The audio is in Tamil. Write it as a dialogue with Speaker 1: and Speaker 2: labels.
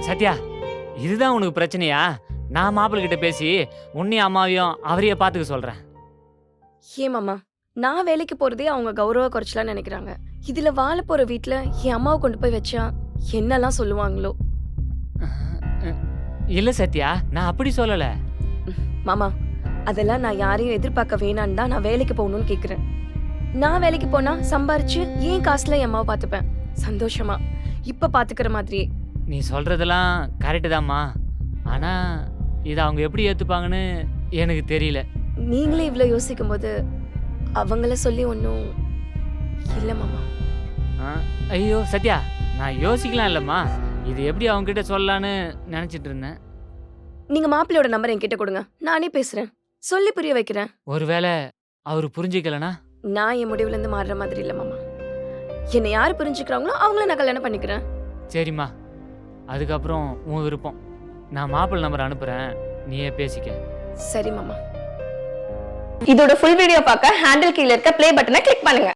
Speaker 1: சத்யா, இதுதான் உனக்கு பிரச்சனையா? நான் மாப்பிள்ளை கிட்ட பேசி உன்னையும் அம்மாவையும் அவரையே பார்த்துக்க சொல்றேன்.
Speaker 2: ஏன் மாமா, நான் வேலைக்கு போறதே அவங்க கௌரவ குறைச்சலாம் நினைக்கிறாங்க. இதுல வாழ போற வீட்ல என் அம்மாவை கொண்டு போய் வச்சா என்னெல்லாம் சொல்லுவாங்களோ.
Speaker 1: இல்ல சத்யா, நான் அப்படி சொல்லல.
Speaker 2: மாமா, அதெல்லாம் நான் யாரையும் எதிர்பார்க்க வேணான்னு தான் நான் வேலைக்கு போகணும்னு கேக்குறேன். நான் வேலைக்கு போனா சம்பாரிச்சு ஏன் காசுல என் அம்மாவை பார்த்துப்பேன் சந்தோஷமா, இப்ப பாத்துக்கிற மாதிரியே.
Speaker 1: நீ சொல்றதெல்லாம் கரெக்டு தாம்மா. ஆனா இதை அவங்க எப்படி ஏத்துப்பாங்கன்னு எனக்கு தெரியல.
Speaker 2: நீங்களே இவ்வளவு யோசிக்கும் போது அவங்கள சொல்லி ஒன்றும் இல்ல மாமா.
Speaker 1: ஐயோ சத்யா, நான் யோசிக்கலாம் இல்லம்மா. இது எப்படி அவங்க கிட்ட சொல்லலான்னு நினைச்சிட்டு இருந்தேன்.
Speaker 2: நீங்க மாப்பிள்ளையோட நம்பர் என்கிட்ட கொடுங்க, நானே பேசுறேன், சொல்லி புரிய வைக்கிறேன்.
Speaker 1: ஒருவேளை அவரு புரிஞ்சுக்கலனா?
Speaker 2: நான் என் முடிவுல இருந்து மாறுற மாதிரி இல்ல மாமா. என்னை யாரு புரிஞ்சுக்கிறாங்களோ அவங்கள நான் கல்யாணம் பண்ணிக்கிறேன்.
Speaker 1: சரிம்மா, அதுக்கப்புறம் உன் விருப்பம். நான் மாப்பிள்ளை நம்பர் அனுப்புறேன், நீயே பேசிக்க.
Speaker 2: சரி மாமா.
Speaker 3: இதோட ஃபுல் வீடியோ பார்க்க ஹேண்டில் கீழ இருக்க ப்ளே பட்டனை கிளிக் பண்ணுங்க.